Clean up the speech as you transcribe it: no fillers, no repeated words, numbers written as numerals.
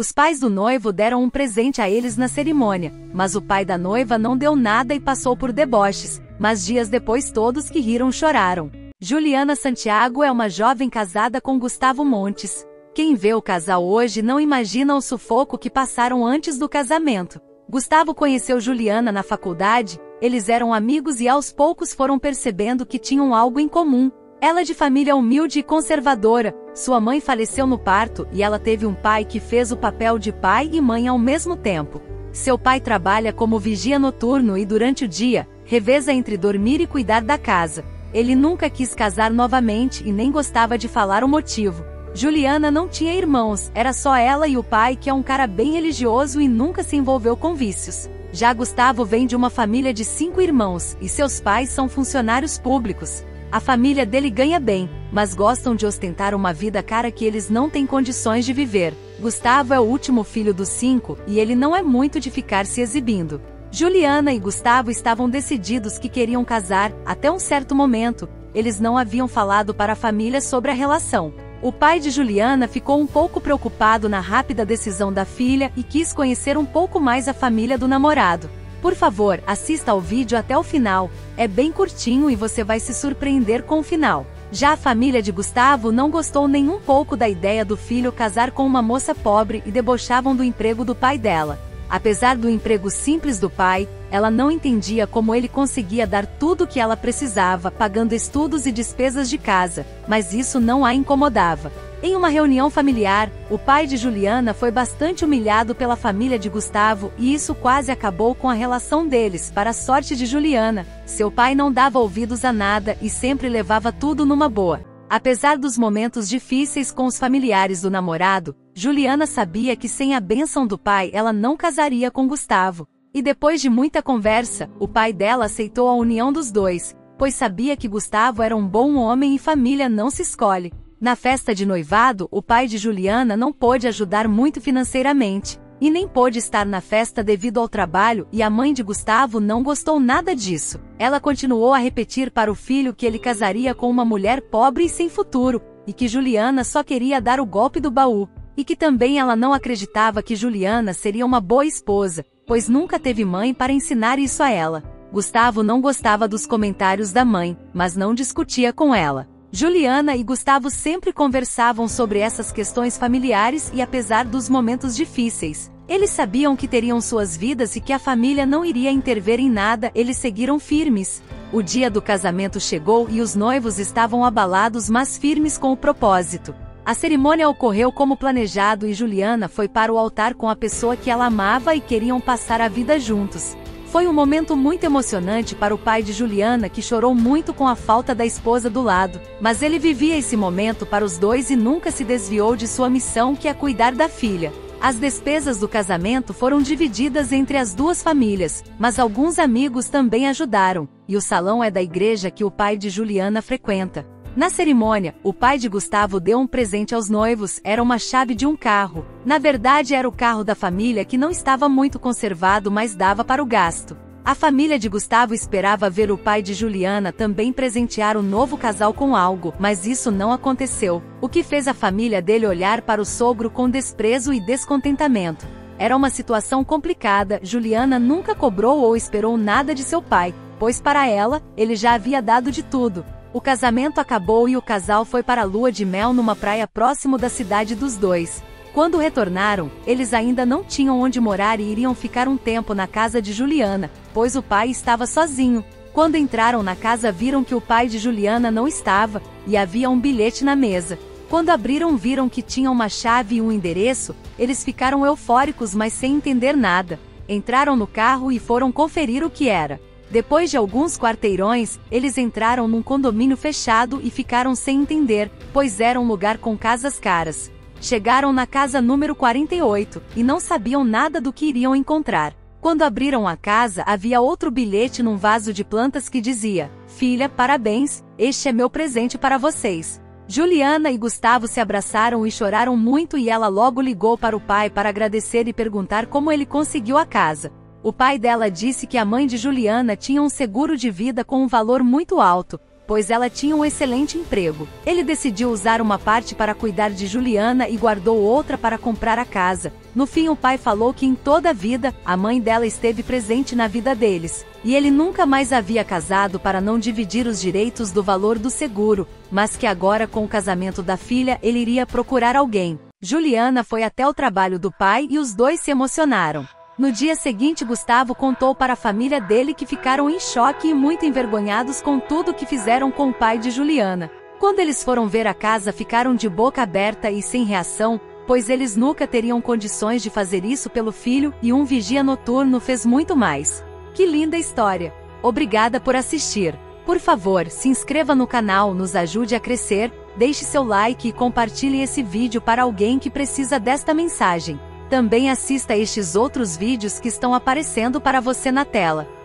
Os pais do noivo deram um presente a eles na cerimônia, mas o pai da noiva não deu nada e passou por deboches, mas dias depois todos que riram choraram. Juliana Santiago é uma jovem casada com Gustavo Montes. Quem vê o casal hoje não imagina o sufoco que passaram antes do casamento. Gustavo conheceu Juliana na faculdade, eles eram amigos e aos poucos foram percebendo que tinham algo em comum. Ela de família humilde e conservadora, sua mãe faleceu no parto e ela teve um pai que fez o papel de pai e mãe ao mesmo tempo. Seu pai trabalha como vigia noturno e durante o dia, reveza entre dormir e cuidar da casa. Ele nunca quis casar novamente e nem gostava de falar o motivo. Juliana não tinha irmãos, era só ela e o pai que é um cara bem religioso e nunca se envolveu com vícios. Já Gustavo vem de uma família de 5 irmãos e seus pais são funcionários públicos. A família dele ganha bem, mas gostam de ostentar uma vida cara que eles não têm condições de viver. Gustavo é o último filho dos 5 e ele não é muito de ficar se exibindo. Juliana e Gustavo estavam decididos que queriam casar, até um certo momento, eles não haviam falado para a família sobre a relação. O pai de Juliana ficou um pouco preocupado na rápida decisão da filha e quis conhecer um pouco mais a família do namorado. Por favor, assista ao vídeo até o final, é bem curtinho e você vai se surpreender com o final. Já a família de Gustavo não gostou nem um pouco da ideia do filho casar com uma moça pobre e debochavam do emprego do pai dela. Apesar do emprego simples do pai, ela não entendia como ele conseguia dar tudo o que ela precisava, pagando estudos e despesas de casa, mas isso não a incomodava. Em uma reunião familiar, o pai de Juliana foi bastante humilhado pela família de Gustavo e isso quase acabou com a relação deles. Para a sorte de Juliana, seu pai não dava ouvidos a nada e sempre levava tudo numa boa. Apesar dos momentos difíceis com os familiares do namorado, Juliana sabia que sem a bênção do pai ela não casaria com Gustavo. E depois de muita conversa, o pai dela aceitou a união dos dois, pois sabia que Gustavo era um bom homem e família não se escolhe. Na festa de noivado, o pai de Juliana não pôde ajudar muito financeiramente, e nem pôde estar na festa devido ao trabalho e a mãe de Gustavo não gostou nada disso. Ela continuou a repetir para o filho que ele casaria com uma mulher pobre e sem futuro, e que Juliana só queria dar o golpe do baú, e que também ela não acreditava que Juliana seria uma boa esposa, pois nunca teve mãe para ensinar isso a ela. Gustavo não gostava dos comentários da mãe, mas não discutia com ela. Juliana e Gustavo sempre conversavam sobre essas questões familiares e apesar dos momentos difíceis, eles sabiam que teriam suas vidas e que a família não iria intervir em nada, eles seguiram firmes. O dia do casamento chegou e os noivos estavam abalados mas firmes com o propósito. A cerimônia ocorreu como planejado e Juliana foi para o altar com a pessoa que ela amava e queriam passar a vida juntos. Foi um momento muito emocionante para o pai de Juliana que chorou muito com a falta da esposa do lado, mas ele vivia esse momento para os dois e nunca se desviou de sua missão que é cuidar da filha. As despesas do casamento foram divididas entre as duas famílias, mas alguns amigos também ajudaram, e o salão é da igreja que o pai de Juliana frequenta. Na cerimônia, o pai de Gustavo deu um presente aos noivos, era uma chave de um carro. Na verdade era o carro da família que não estava muito conservado mas dava para o gasto. A família de Gustavo esperava ver o pai de Juliana também presentear o novo casal com algo, mas isso não aconteceu, o que fez a família dele olhar para o sogro com desprezo e descontentamento. Era uma situação complicada, Juliana nunca cobrou ou esperou nada de seu pai, pois para ela, ele já havia dado de tudo. O casamento acabou e o casal foi para a lua de mel numa praia próximo da cidade dos dois. Quando retornaram, eles ainda não tinham onde morar e iriam ficar um tempo na casa de Juliana, pois o pai estava sozinho. Quando entraram na casa viram que o pai de Juliana não estava, e havia um bilhete na mesa. Quando abriram viram que tinha uma chave e um endereço, eles ficaram eufóricos mas sem entender nada. Entraram no carro e foram conferir o que era. Depois de alguns quarteirões, eles entraram num condomínio fechado e ficaram sem entender, pois era um lugar com casas caras. Chegaram na casa número 48, e não sabiam nada do que iriam encontrar. Quando abriram a casa havia outro bilhete num vaso de plantas que dizia: "Filha, parabéns, este é meu presente para vocês." Juliana e Gustavo se abraçaram e choraram muito e ela logo ligou para o pai para agradecer e perguntar como ele conseguiu a casa. O pai dela disse que a mãe de Juliana tinha um seguro de vida com um valor muito alto, pois ela tinha um excelente emprego. Ele decidiu usar uma parte para cuidar de Juliana e guardou outra para comprar a casa. No fim, o pai falou que em toda a vida, a mãe dela esteve presente na vida deles, e ele nunca mais havia casado para não dividir os direitos do valor do seguro, mas que agora, com o casamento da filha, ele iria procurar alguém. Juliana foi até o trabalho do pai e os dois se emocionaram. No dia seguinte, Gustavo contou para a família dele que ficaram em choque e muito envergonhados com tudo que fizeram com o pai de Juliana. Quando eles foram ver a casa, ficaram de boca aberta e sem reação, pois eles nunca teriam condições de fazer isso pelo filho, e um vigia noturno fez muito mais. Que linda história! Obrigada por assistir. Por favor, se inscreva no canal, nos ajude a crescer, deixe seu like e compartilhe esse vídeo para alguém que precisa desta mensagem. Também assista a estes outros vídeos que estão aparecendo para você na tela.